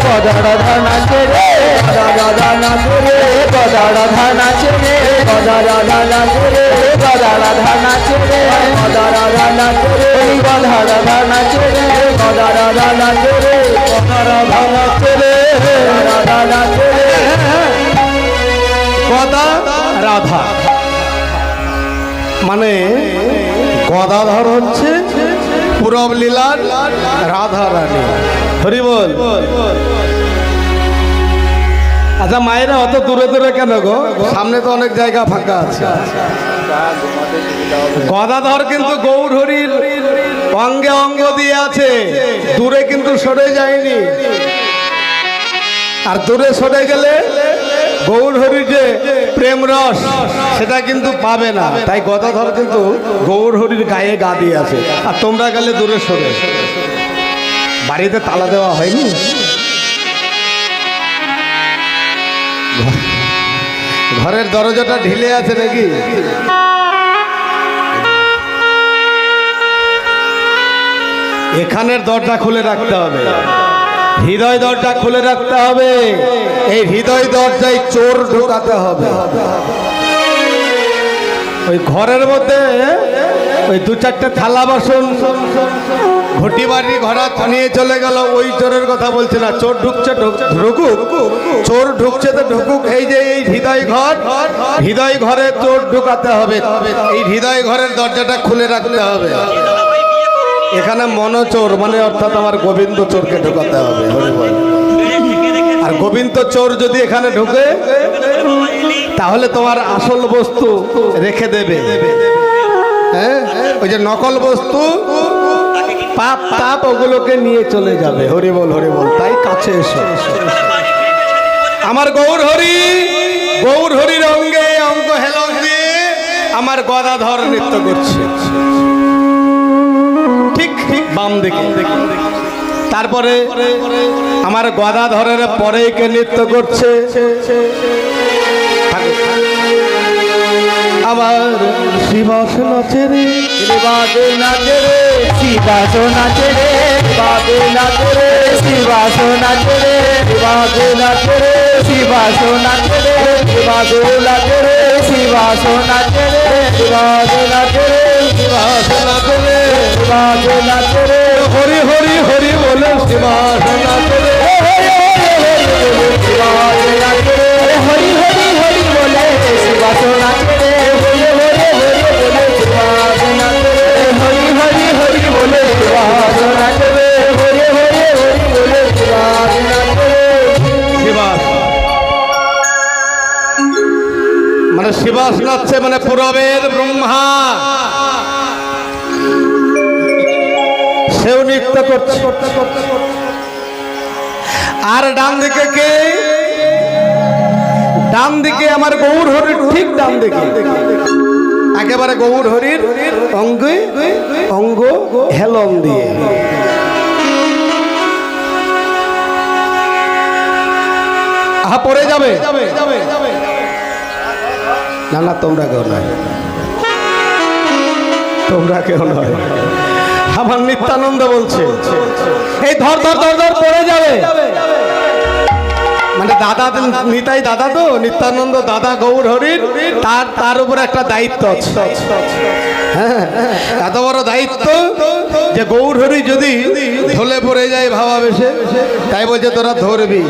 গদা রাধা নাচে রে গদা রাধা নাচে রে গদা রাধা নাচে রে গদা রাধা নাচে রে গদা রাধা নাচে রে গদা রাধা নাচে রে গদা রাধা নাচে রে গদা রাধা নাচে রে গদা রাধা নাচে রে রাধা নাচে রে গদা রাধা মানে গদাধর হচ্ছে পূরব লীলার রাধা রানী। হরি বল। আচ্ছা মায়েরা অত দূরে দূরে কেন গো? সামনে তো অনেক জায়গা ফাঁকা আছে। গদাধর কিন্তু গৌর হরির অঙ্গে অঙ্গ দিয়ে আছে, দূরে কিন্তু সরে যায়নি। আর দূরে সরে গেলে গৌর হরি যে প্রেম রস সেটা কিন্তু পাবে না। তাই গদাধর কিন্তু গৌর হরির গায়ে গা দিয়ে আছে। আর তোমরা গেলে দূরে সরে। বাড়িতে তালা দেওয়া হয়নি? ঘরের দরজাটা ঢিলে আছে নাকি? এখানের দরজা খুলে রাখতে হবে, হৃদয় দরজা খুলে রাখতে হবে। এই হৃদয় দরজায় চোর ঢোকাতে হবে। ওই ঘরের মধ্যে ওই দু চারটে থালা বাসন ঘটি বাড়ি ঘোড়া নিয়ে চলে গেল, ওই চোরের কথা বলছে না। চোর ঢুকছে ঢুকুক, চোর ঢুকছে তো ঢুকুক। এই যে এই হৃদয় ঘর, হৃদয় ঘরে চোর ঢুকাতে হবে। এই হৃদয় ঘরের দরজাটা খুলে রাখতে হবে। এখানে মনোচোর মানে অর্থাৎ আমার গোবিন্দ চোরকে ঢোকাতে হবে। আর গোবিন্দ চোর যদি এখানে ঢুকে তাহলে তোমার আসল বস্তু রেখে দেবে। হ্যাঁ, ওই যে নকল বস্তু পাপ তাপ ওগুলোকে নিয়ে চলে যাবে। হরি বল হরি বল। তাই কাছে এসো। আমার গৌর হরি, গৌর হরির অঙ্গে অঙ্গ হেলন দিয়ে আমার গদাধর নৃত্য করছে। ঠিক ঠিক বাম দিকে। তারপরে আমার গদাধরের পরে কে নৃত্য করছে? আবার শিবাস নাচে রে শিবাস নাচে রে শিবাস নাচে রে শিবাস নাচে রে শিবাস নাচে রে শিবাস নাচে রে শিবাস নাচে রে শিবাস নাচে রে শিবাস নাচে রে শিবাস নাচে রে শিবাস নাচে রে শিবাস নাচে রে হরি হরি হরি বলে শিবাস নাচে রে শিবাস নাচে রে হরি হরি হরি বলে শিবাস নাচে রে হরি হরি হরি বলে শিবাস নাচে রে হরি হরি হরি বলে শিবাস নাচে রে। শিবাস মানে শিবাস নাচছে মানে পূরবের ব্রহ্মা সেও নৃত্য করছে। আর ডান দিকে কে? ডান দিকে আমার গৌর হরির ঠিক ডান দিকে একেবারে গৌর হরির অঙ্গে অঙ্গ হেলন দিয়ে। আহা পড়ে যাবে না না, তোমরা কেউ নয়, তোমরা কেউ নয়। আমার নিত্যানন্দ বলছে এই ধর ধর ধর ধর পড়ে যাবে। মানে দাদা নিতাই দাদা তো নিত্যানন্দ দাদা গৌর হরির, তার উপর একটা দায়িত্ব আছে। হ্যাঁ, এত বড় দায়িত্ব যে গৌর হরি যদি ঢলে পড়ে যায় ভাবাবেশে, তাই বলছে তোরা ধরবি,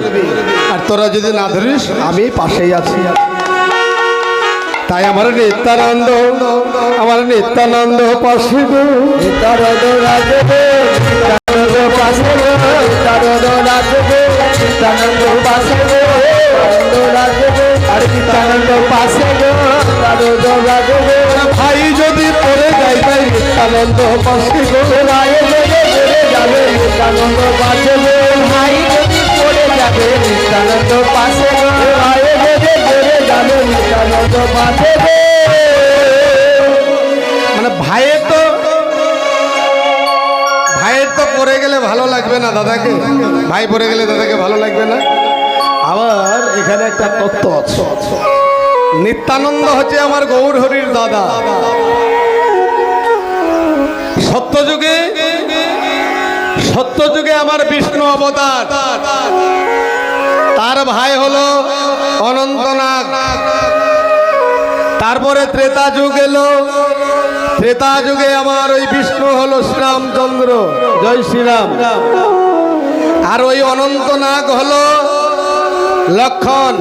আর তোরা যদি না ধরিস আমি পাশেই আছি। তাই আমার নিত্যানন্দ পাশে গো, নিত্যানন্দ রাজবে নিত্যানন্দ পাশে গো, নিত্যানন্দ রাজবে নিত্যানন্দ পাশে গো, নিত্যানন্দ রাজবে আর নিত্যানন্দ পাশে গো, নিত্যানন্দ রাজবে। ভাই যদি পড়ে যায় তাই নিত্যানন্দ পাশে গো, ভাই যদি পড়ে যাবে নিত্যানন্দ পাশে গো, ভাই যদি পড়ে যাবে নিত্যানন্দ পাশে গো, ভাই যদি পড়ে যাবে নিত্যানন্দ পাশে গো। মানে ভাইয়ের তো পড়ে গেলে ভালো লাগবে না দাদাকে, ভাই পড়ে গেলে দাদাকে ভালো লাগবে না। আবার এখানে একটা তত্ত্ব আছে, নিত্যানন্দ হচ্ছে আমার গৌর হরির দাদা। সত্যযুগে আমার বিষ্ণু অবতার, ভাই হলো অনন্তনাগ। তারপরে ত্রেতা যুগ এলো। ত্রেতা যুগে আমার ওই বিষ্ণু হলো শ্রীরামচন্দ্র, জয় শ্রীরাম। আর ওই অনন্তনাগ হলো লক্ষণ।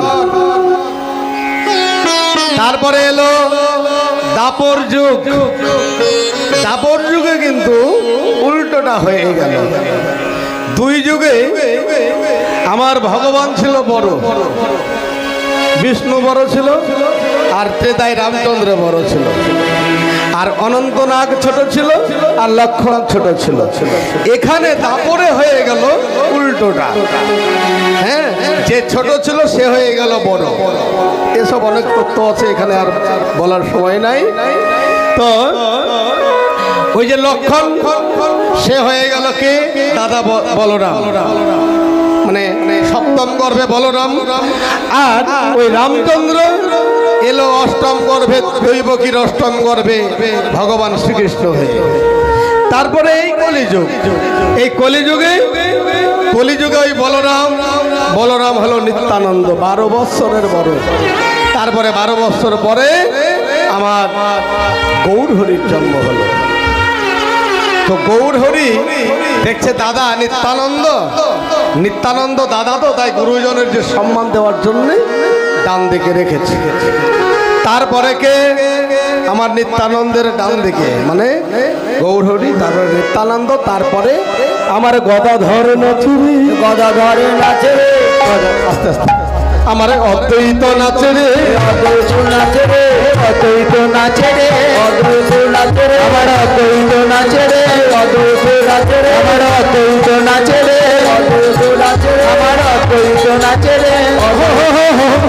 তারপরে এলো দাপর যুগ। দাপর যুগে কিন্তু উল্টোটা হয়ে গেল। দুই যুগে আমার ভগবান ছিল বড়, বিষ্ণু বড় ছিল, আর ত্রেতায় রামচন্দ্র বড় ছিল, আর অনন্তনাগ ছোট ছিল, আর লক্ষণ ছোট ছিল। এখানে দাপরে হয়ে গেল উল্টোটা। হ্যাঁ, যে ছোট ছিল সে হয়ে গেল বড়। এসব অনেক তথ্য আছে, এখানে আর বলার সময় নাই। তো ওই যে লক্ষণ সে হয়ে গেল কে? দাদা বলরাম, মানে সপ্তম গর্ভে বলরাম। আর ওই রামচন্দ্র এলো অষ্টম গর্ভে, দৈবকীর অষ্টম গর্ভে ভগবান শ্রীকৃষ্ণ হয়ে। তারপরে এই কলিযুগ। এই কলিযুগে ওই বলরাম হলো নিত্যানন্দ, 12 বৎসরের বড়। তারপরে 12 বৎসর পরে আমার গৌর হরির জন্ম হলো। তো গৌর হরি দেখছে দাদা নিত্যানন্দ দাদা, তো তাই গুরুজনের যে সম্মান দেওয়ার জন্য ডান দিকে রেখেছে। তারপরে কে? আমার নিত্যানন্দের ডান দিকে, মানে গৌর হরি, তারপরে নিত্যানন্দ, তারপরে আমার গদাধর নাচে, গদাধর নাচে, আস্তে আস্তে আমার অদ্বৈত নাচে রে, অদ্বৈত নাচে রে, অদ্বৈত নাচে রে, অদ্বৈত নাচে রে, আমার অদ্বৈত নাচে রে, অদ্বৈত নাচে রে, আমার অদ্বৈত নাচে রে, অদ্বৈত নাচে রে, আমার অদ্বৈত নাচে রে,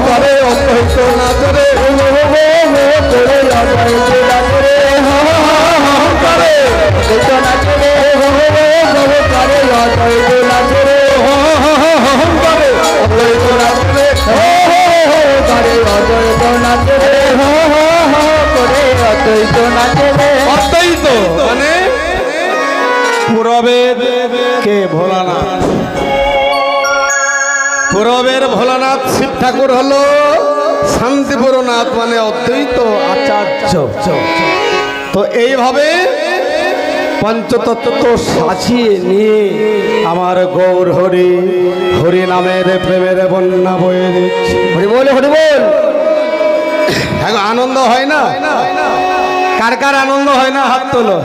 করে অদ্বৈত নাচে রে, করে অদ্বৈত নাচে রে, করে অদ্বৈত নাচে রে, করে অদ্বৈত নাচে রে, করে অদ্বৈত নাচে রে, করে অদ্বৈত নাচে রে, করে অদ্বৈত নাচে রে। অদ্বৈত মানে পূরবের কে? ভোলানাথ। পূরবের ভোলানাথ শিব ঠাকুর হলো শান্তিপুরনাথ, মানে অদ্বৈত আচার্য। তো এইভাবে পঞ্চতত্ত্ব সাজিয়ে নিয়ে আমার গৌর হরি, হরি নামের প্রেমের বন্যা বয়ে দিচ্ছে। হরি বল, হরি বল। হ্যাঁ, আনন্দ হয় না? কার কার আনন্দ হয় না? হাত তোলো।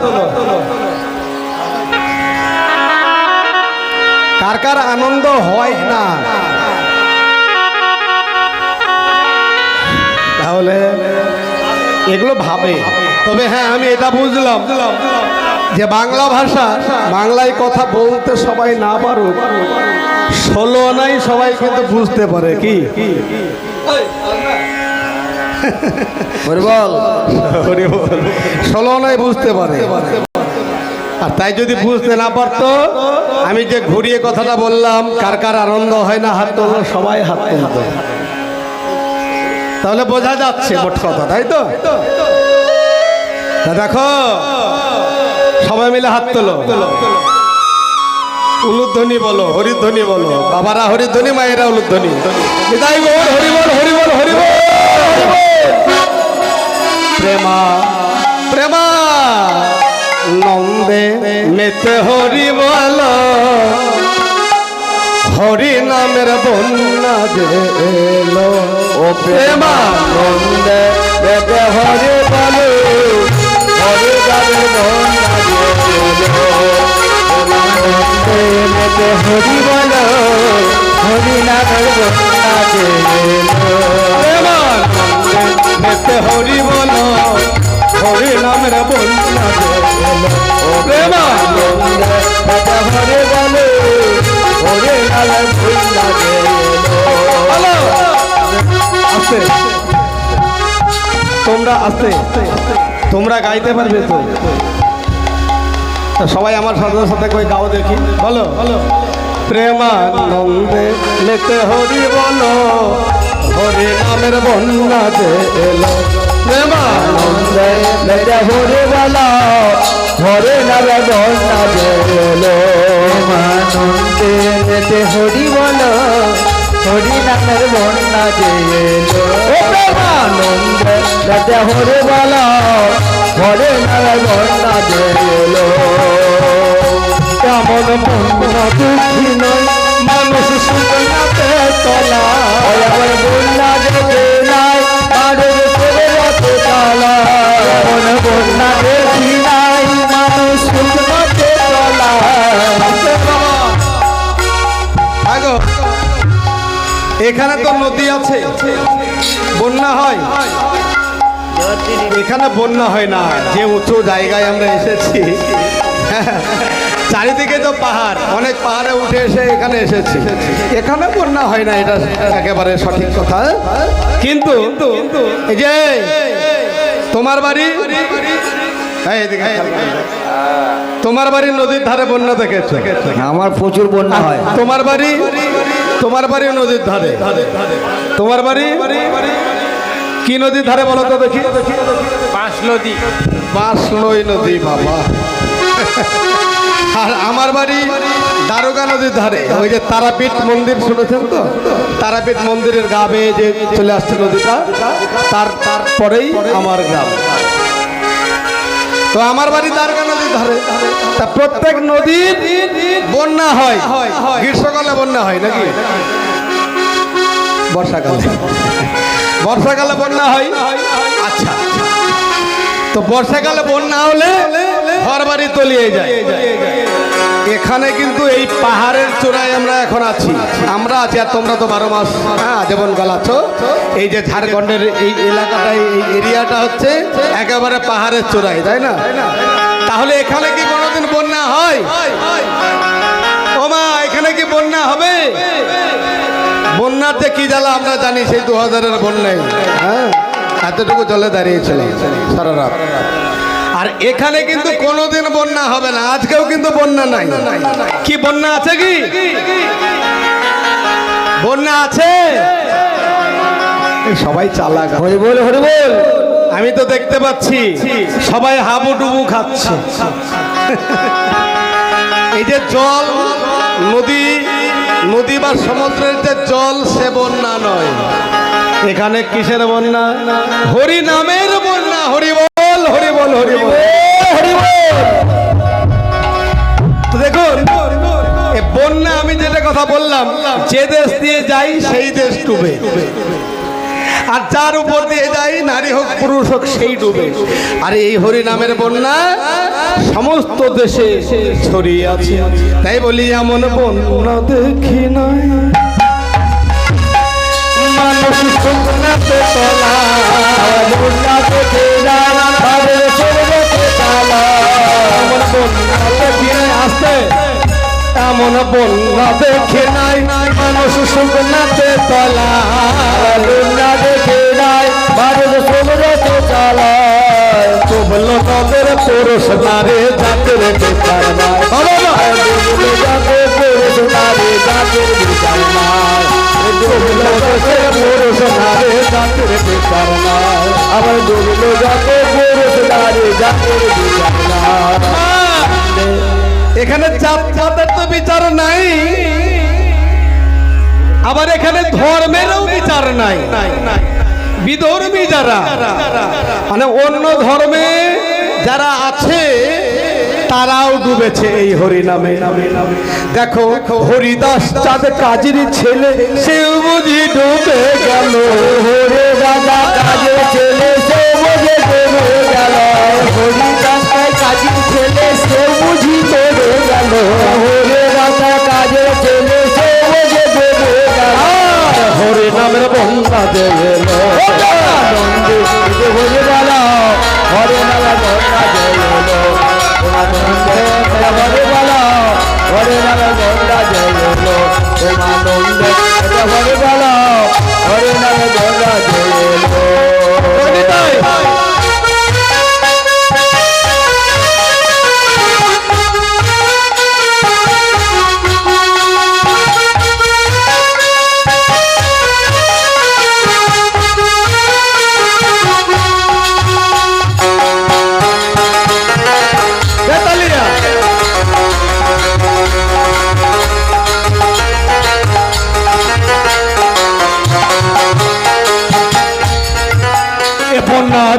কার কার আনন্দ হয় না? তাহলে এগুলো ভাবে। তবে হ্যাঁ, আমি এটা বুঝলাম যে বাংলা ভাষা, বাংলায় কথা বলতে সবাই না পারুক, 16 আনাই সবাই কিন্তু বুঝতে পারে। কি হরিবল, হরিবল, 16 আনাই বুঝতে পারে। আর তাই যদি বুঝতে না পারতো, আমি যে ঘুরিয়ে কথাটা বললাম, কার কার আনন্দ হয় না হাত তোলো, সবাই হাত তুলতো। তাহলে বোঝা যাচ্ছে মোট কথা, তাই তো? দেখো সবাই মিলে হাত তোলো, উলুধ্বনি বলো, হরিধ্বনি বলো। বাবারা হরিধ্বনি, মায়েরা উলুধ্বনি। নিতাই গৌর হরি বল, হরি বল, হরি বল। প্রেমা প্রেমা নন্দে মেতে হরি বল, হরি নামের বন্যা দেলো। ও প্রেমা নন্দে মেতে হরি বল, হরি নামের বন্যা দেলো। নন্দে মেতে হরি বল, হরি নামের বন্যা দেলো। প্রেমা নন্দে মেতে হরি বল, হরি নামের বন্যা দেলো। ও প্রেমা নন্দে মেতে হরি বল, হরি নামের বন্যা দেলো। আস্তে তোমরা, আস্তে তোমরা গাইতে পারবে তো? সবাই আমার সাথে সাথে কই গাও দেখি, বলো। প্রেমানন্দে মেতে হরি বলো, হরি নামের বন্যা দেলো। প্রেমানন্দে মেতে হরি বলো, হরি নামের বন্যা দেলো। প্রেমানন্দে মেতে হরি বলো, হরি নামের বন্যা যে এলো ও প্রেমানন্দে রাজা হরে বলা হরে নামের বন্যা যে এলো কেমন বন্যা দুঃখী নয় মানুষ সুখনাতে তলা আমার বন্যা দেখে নাই বাড়ির ছেলে রথে তলা কেমন বন্যা দেখি নাই মানুষ সুখনাতে তলা আগো এখানে তো নদী আছে, বন্যা হয়? এখানে বন্যা হয় না, যে উঁচু জায়গায় আমরা এসেছি চারিদিকে তো পাহাড়, অনেক পাহাড়ে উঠে এসে এখানে এসেছি, এখানে বন্যা হয় না, এটা একেবারে সঠিক কথা। কিন্তু এই যে তোমার বাড়ি, এই এদিকে, তোমার বাড়ি নদীর ধারে বন্যা দেখেছো? আমার প্রচুর বন্যা হয়। তোমার বাড়ি নদীর ধারে, তোমার বাড়ি কি নদীর ধারে বলো তো দেখি? বাঁশলই নদী বাবা। আর আমার বাড়ি দারোগা নদীর ধারে, ওই যে তারাপীঠ মন্দির শুনেছেন তো? তারাপীঠ মন্দিরের গা বেয়ে যে চলে আসছে নদীটা, তারপরেই আমার গ্রাম। তো আমার বাড়ি দারোগা নদীর ধারে। তা প্রত্যেক নদীর বন্যা হয়, গ্রীষ্মকালে বন্যা হয় নাকি? বর্ষাকালে বন্যা হয়। আচ্ছা, তো বর্ষাকালে বন্যা হলে ঘর বাড়ি তলিয়ে যায়। এখানে কিন্তু এই পাহাড়ের চূড়ায় আমরা এখন আছি, আর তোমরা তো 12 মাস যেমন গলাচ্ছ। এই যে ঝাড়খণ্ডের এই এলাকাটাই, এই এরিয়াটা হচ্ছে একেবারে পাহাড়ের চূড়ায়, তাই না? তাহলে এখানে কি কোনোদিন বন্যা হয়? ও মা, এখানে কি বন্যা হবে? বন্যাতে কি জ্বালা আমরা জানি, সেই 2000-এর বন্যায় এতটুকু জলে দাঁড়িয়েছিল সারা রাত। আর এখানে কিন্তু কোনোদিন বন্যা হবে না, আজকেও কিন্তু বন্যা নাই। কি বন্যা আছে? কি বন্যা আছে? সবাই চালাক, হরি বল হরি বল। আমি তো দেখতে পাচ্ছি সবাই হাবুডুবু খাচ্ছে। এই যে জল, নদী বা সমুদ্রের যে জল, সে বন্যা নয়। এখানে কিসের বন্যা? হরি নামের বন্যা। হরি বল হরি বল হরি বল হরি বল। তো দেখুন, বন্যা আমি যেটা কথা বললাম, যে দেশ দিয়ে যাই সেই দেশ ডুবে, আর যার উপর দিয়ে যাই, নারী হোক পুরুষ হোক, সেই ডুবে। আর এই হরি নামের বন্যা সমস্ত দেশে ছড়িয়ে আছে। তাই বলি এমন বন্যা দেখি নাই মানুষ সুখনাতে তলা বন্যা দেখে নাই বাড়ির ছেলে রথে তলা এমন বন্যা দেখি নাই। আসতে, এমন বন্যা দেখে নাই মানুষ সুখনাতে তলা বন্যা দেখে নাই বাড়ির ছেলে রথে তলা ডুবলো নদের পুরুষ নারী জাতির বিচার নাই ডুবলো যাতে পুরুষ নারী জাতির বিচার নাই ডুবলো যাতে পুরুষ নারী জাতির বিচার নাই আবার ডুবলো যাতে পুরুষ নারী জাতির বিচার নাই। এখানে জাতের তো বিচার নাই, আবার এখানে ধর্মেরও বিচার নাই। বিধর্মী যারা, মানে অন্য ধর্মে যারা আছে, তারাও ডুবেছে এই হরি নামে। দেখো, হরিদাস চাঁদ কাজের ছেলে, সেও বুঝি ডুবে গেল। হরে দাদা কাজের ছেলে সে বুঝে ডুবে গেল হরিদাস কাজের ছেলে সে বুঝি ডুবে গেল হরে দাদা কাজের ছেলে সে বুঝে ডুবে গেল হরে নামের বন্যা দেবে আনন্দে হরে বলা হরে নামের বন্যা দেবে হরে বলা হরে নামের বন্যা দেবে আনন্দে হরে বলা হরে নামের বন্যা দেবে।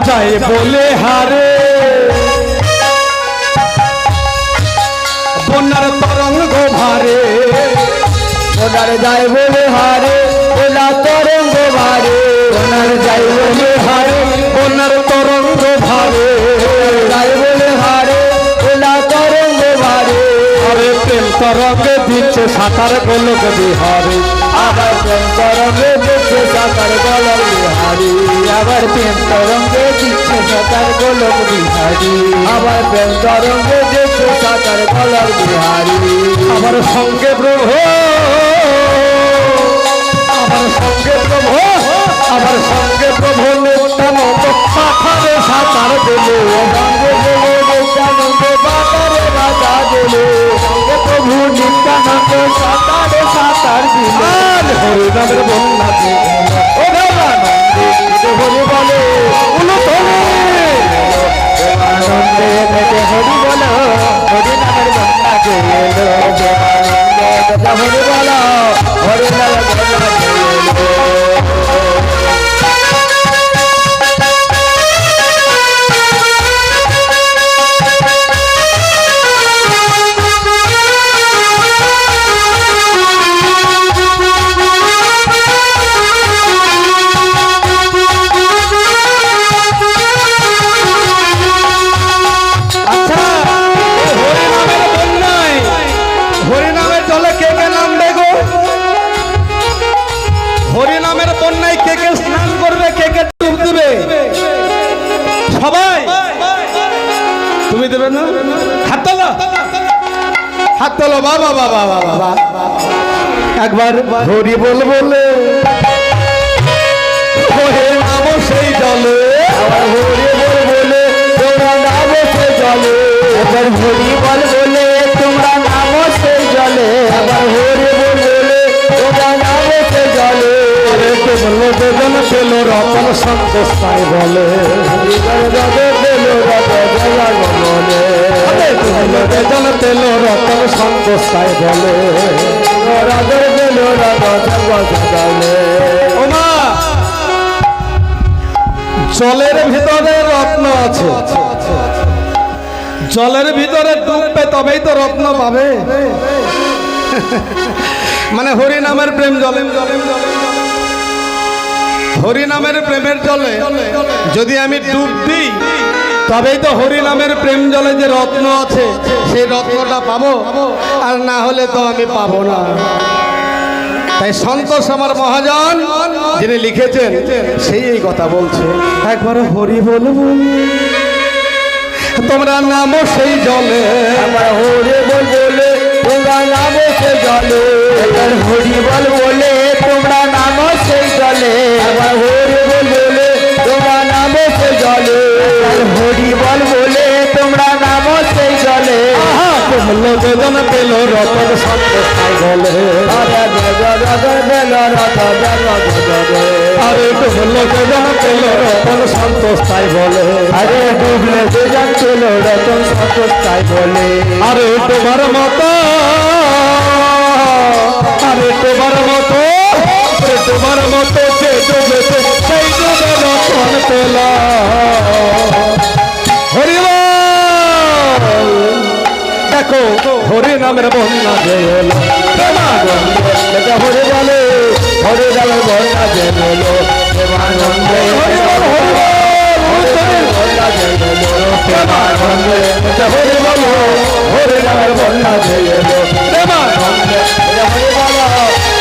যায় বলে হারে বন্যার তরঙ্গ ভারে ওনার যায় বলে হারে ওলা তরঙ্গ ভারে ওনার যায় বলে হারে বন্যার তরঙ্গ ভারে যায় বলে হারে ওলা তরঙ্গ ভারে আরে প্রেম তরঙ্গে দিচ্ছে সাঁতার গোলক বিহারে আবার প্রেম তরঙ্গে দিচ্ছে সাঁতার গোলক বিহারি আবার প্রেম তরঙ্গে দিচ্ছে সাঁতার গোলক বিহারি আবার প্রেম তরঙ্গে দিচ্ছে সাঁতার গোলক বিহারি আমার সঙ্গে প্রভু আমার সঙ্গে প্রভু আমার সঙ্গে প্রভু নিত্যানন্দ পাথারে সাঁতার দিলে সঙ্গে দেবো নিত্যানন্দ বাতারে বাতা দিলে সঙ্গে প্রভু নিত্যানন্দ সাঁতারে সাঁতার দিলে আর হরিনামের বন্যাতে ও দেবানন্দে হরি বলে উলো তোলে দেবানন্দে মেতে হরি বলো হরি নামের বন্যাকে এলো দেবানন্দে মেতে হরি বলো হরি নামের বন্যাকে এলো আচ্ছা হরিনামের বন্যায় হরিনামের জলে কে কে নামবে গো হরিনামের বন্যায় কে কে স্নান করবে কে কে ডুব দেবে সবাই তুমি দেবে না হাত তোলো হাত তোলো বাবা বাবা বাবা একবার হরি বল বলে হরে নাম সেই জলে আবার হরি বল বলে তোমরা নামো সেই জলে আবার হরি বল বলে তোমরা নামো সেই জলে আবার হরি বল বলে তোমরা নামো সেই জলে আরে বললো বেদন পেল রতন সন্তোষ তাই বলে রাধে পেলো রাধে জয় বলে বললো বেদন পেল রতন সন্তোষ তাই বলে রাধে পেলো রাধে জয় বলে ও মা জলের ভিতরে রত্ন আছে জলের ভিতরে ডুববে তবেই তো রত্ন পাবে মানে হরি নামের প্রেম জলে হরি নামের প্রেমের জলে যদি আমি ডুব দিই তবেই তো হরি নামের প্রেম জলে যে রত্ন আছে সেই রত্নটা পাবো আর না হলে তো আমি পাবো না তাই সন্তোষ আমার মহাজন যিনি লিখেছেন সেই এই কথা বলছে একবার হরি বলবো তোমরা নামো সেই জলে আবার হরি বল বলে তোমরা নামো সেই জলে আবার হরি বল বলে তোমরা নামো সেই জলে আবার হরি বল বলে তোমরা নামো সেই জলে আবার হরি বল বলে তোমরা নামো সেই জলে বললো বেদন পেল রতন সন্তোষ তাই বলে আরে বেজর বেল রত জগজরে আরে বললো বেদন পেল রতন সন্তোষ তাই বলে আরে ডুবলে বেজন ছিল রতন সন্তোষ তাই বলে আরে তোমার মতো আরে তোমার মতো তোমার মতো যে ডুবেছে সেই ডুবে রতন পেল হরিবল দেখো হরি নামের বন্যা যে এলো প্রেমানন্দে হরি বলে হরি বলে বন্যা যে এলো প্রেমানন্দে হরি বল বন্যা যে এলো প্রেমানন্দে হরি বল হরি নামের বন্যা যে এলো প্রেমানন্দে হরি বল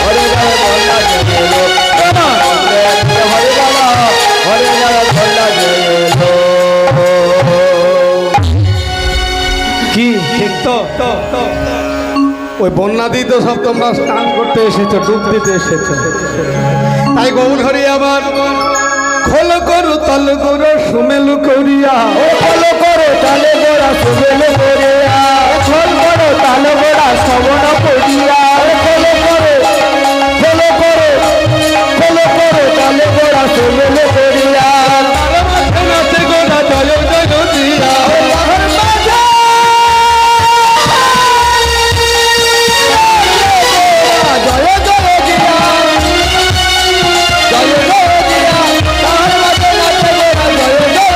হরি নামের বন্যা যে এলো প্রেমানন্দে হরি বল হরি নামের বন্যা যে এলো কি ঠিক তো ওই বন্যাতেই তো সব তোমরা স্নান করতে এসেছো ডুব দিতে এসেছো তাই গৌর হরি আবার খোল করু তল করু সুমেলু করিয়া ও ফলো করো তালে গোড়া সুবেল করিয়া ফল করো তালে গোড়া শ্রবণ করিয়া ফলো করো ফলো করো ফলো করো তালে গোড়া সুবেল করিয়া নাচে গোড়া জয় জয় দিয়া জয় জয় দিয়া জয় জয় দিয়া তাহার মাঝে নাচে গোড়া জয় জয়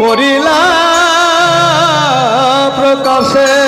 করিলা প্রকাশে